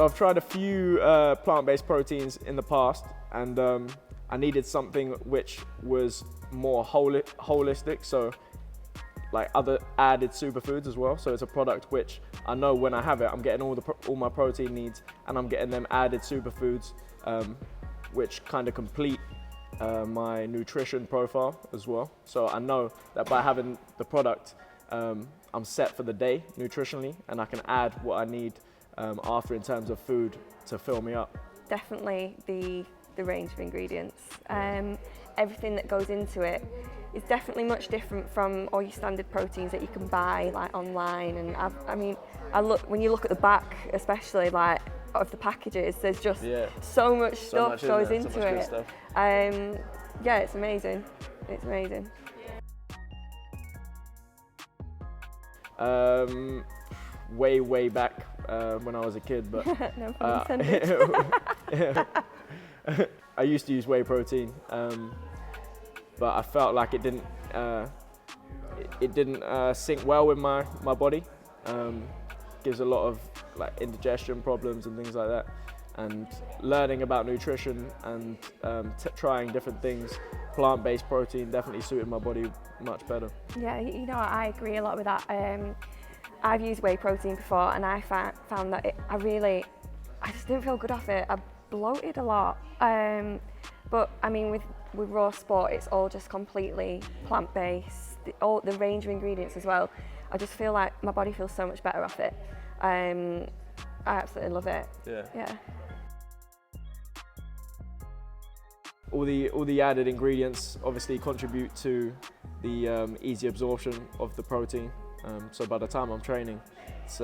I've tried a few plant-based proteins in the past, and I needed something which was more holistic, so like other added superfoods as well. So it's a product which I know when I have it, I'm getting all my protein needs, and I'm getting them added superfoods, which kind of complete my nutrition profile as well. So I know that by having the product, I'm set for the day nutritionally, and I can add what I need after in terms of food to fill me up. Definitely the range of ingredients. Everything that goes into it is definitely much different from all your standard proteins that you can buy like online. And when you look at the back, especially like of the packages, there's just so much stuff goes into it. Yeah, it's amazing. It's amazing. Way back when I was a kid, but no pun intended. I used to use whey protein, but I felt like it didn't sync well with my body. Gives a lot of like indigestion problems and things like that. And learning about nutrition and trying different things, plant-based protein definitely suited my body much better. Yeah, you know, I agree a lot with that. I've used whey protein before, and I found that I just didn't feel good off it. I bloated a lot. But I mean, with Rawsport, it's all just completely plant-based. The range of ingredients as well. I just feel like my body feels so much better off it. I absolutely love it. Yeah. All the added ingredients obviously contribute to the easy absorption of the protein. So by the time I'm training, it's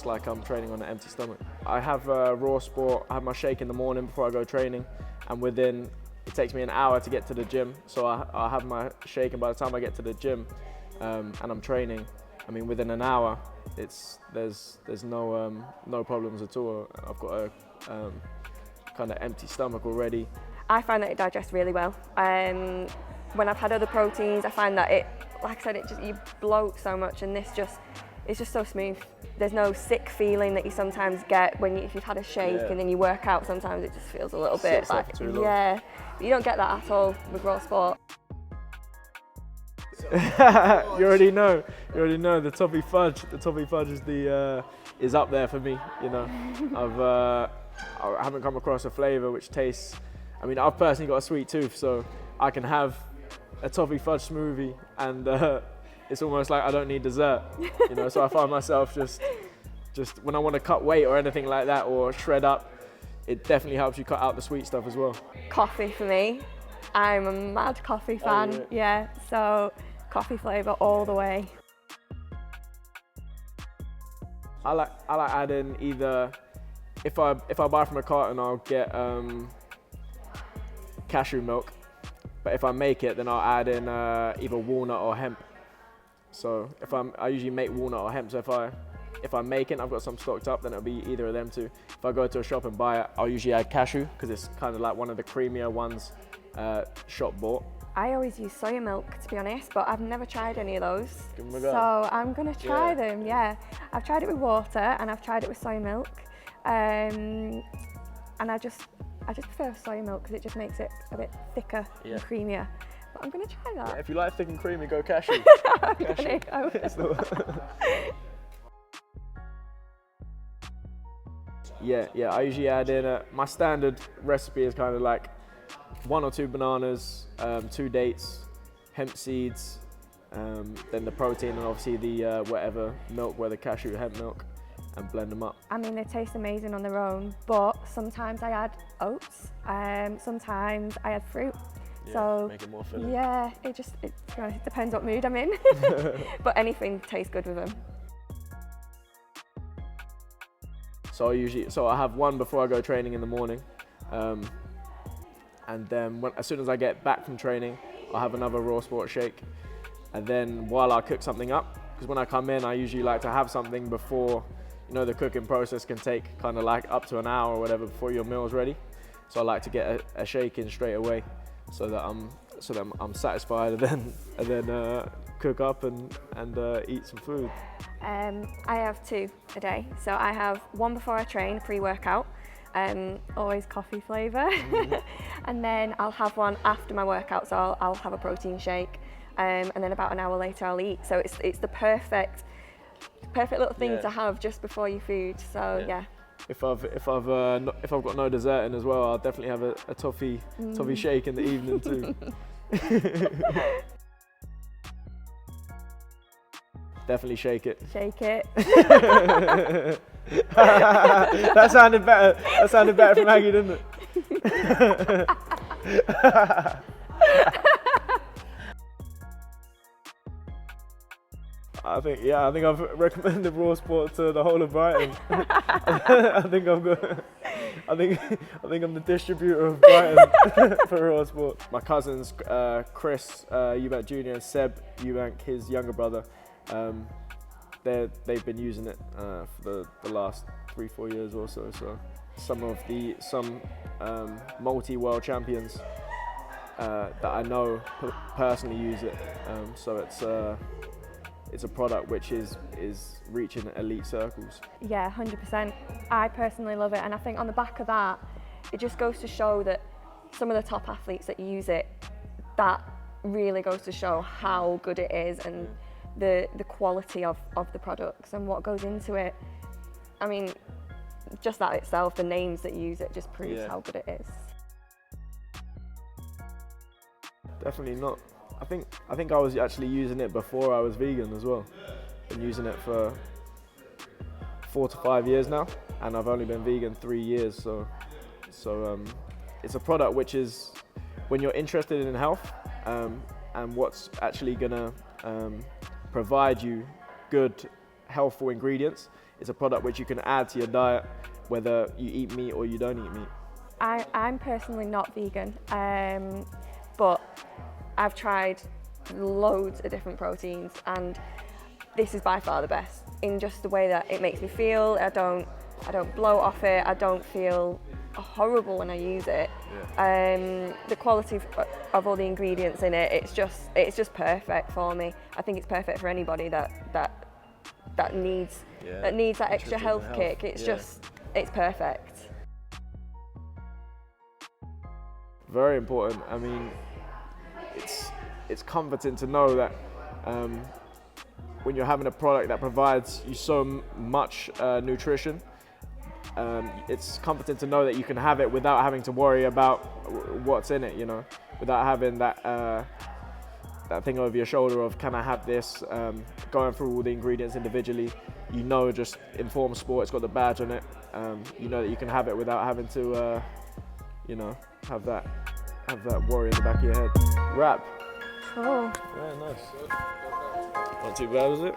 like I'm training on an empty stomach. I have Rawsport. I have my shake in the morning before I go training, and it takes me an hour to get to the gym. So I have my shake, and by the time I get to the gym and I'm training, I mean within an hour, there's no problems at all. I've got a kind of empty stomach already. I find that it digests really well. When I've had other proteins, I find that like I said, you bloat so much, and it's just so smooth. There's no sick feeling that you sometimes get if you've had a shake and then you work out. Sometimes it just feels a little bit like, yeah. But you don't get that at all with Rawsport. You already know the toffee fudge. The toffee fudge is up there for me. You know, I haven't come across a flavour which tastes. I mean, I've personally got a sweet tooth, so I can have a toffee fudge smoothie, and it's almost like I don't need dessert. You know, so I find myself just when I want to cut weight or anything like that, or shred up, it definitely helps you cut out the sweet stuff as well. Coffee for me. I'm a mad coffee fan. Oh, yeah, so coffee flavour all the way. I like adding either, if I buy from a carton, I'll get cashew milk, but if I make it, then I'll add in either walnut or hemp. So I usually make walnut or hemp. So if I make it, I've got some stocked up, then it'll be either of them two. If I go to a shop and buy it, I'll usually add cashew because it's kind of like one of the creamier ones shop bought. I always use soya milk, to be honest, but I've never tried any of those. Give them a go. So I'm gonna try them. Yeah, I've tried it with water and I've tried it with soy milk, and I just prefer soy milk because it just makes it a bit thicker and creamier. But I'm gonna try that. Yeah, if you like thick and creamy, go cashew. Cashew. Yeah. I usually add in my standard recipe is kind of like 1 or 2 bananas, 2 dates, hemp seeds, then the protein, and obviously the whatever milk, whether cashew or hemp milk, and blend them up. I mean, they taste amazing on their own, but sometimes I add oats, sometimes I add fruit. Yeah, so make it more filling. Yeah, it depends what mood I'm in. But anything tastes good with them. So I have one before I go training in the morning, and then as soon as I get back from training, I'll have another Rawsport shake. And then while I cook something up, because when I come in, I usually like to have something before, you know, the cooking process can take kind of like up to an hour or whatever before your meal's ready. So I like to get a shake in straight away, so that I'm satisfied, and then cook up and eat some food. I have 2 a day. So I have one before I train, pre-workout, always coffee flavour. And then I'll have one after my workout, so I'll have a protein shake. And then about an hour later I'll eat. So it's the perfect little thing to have just before your food. So yeah. If I've got no dessert in as well, I'll definitely have a toffee shake in the evening too. Definitely shake it. Shake it. That sounded better. That sounded better from Maggie, didn't it? I think I've recommended Rawsport to the whole of Brighton. I think I'm the distributor of Brighton for Rawsport. My cousins, Chris Eubank Jr. and Seb Eubank, his younger brother, they've been using it for the last 3-4 years or so. So some multi-world champions that I know personally use it. So it's a product which is reaching elite circles. Yeah, 100%. I personally love it, and I think on the back of that, it just goes to show that some of the top athletes that use it, that really goes to show how good it is and the quality of the products and what goes into it. I mean, just that itself, the names that use it just proves how good it is. Definitely not. I think I was actually using it before I was vegan as well. Been using it for 4 to 5 years now, and I've only been vegan 3 years. So it's a product which is, when you're interested in health and what's actually gonna provide you good, healthful ingredients, it's a product which you can add to your diet, whether you eat meat or you don't eat meat. I'm personally not vegan, but I've tried loads of different proteins, and this is by far the best in just the way that it makes me feel. I don't bloat off it. I don't feel horrible when I use it. The quality of all the ingredients in it, it's just perfect for me. I think it's perfect for anybody that needs that extra health kick. It's perfect. Very important. I mean, it's comforting to know that when you're having a product that provides you so much nutrition, it's comforting to know that you can have it without having to worry about what's in it, you know, without having that thing over your shoulder of, can I have this, going through all the ingredients individually. You know, just Informed Sport, it's got the badge on it. You know that you can have it without having to, you know, have that worry in the back of your head. Wrap. Cool. Yeah, nice. Not too bad, was it?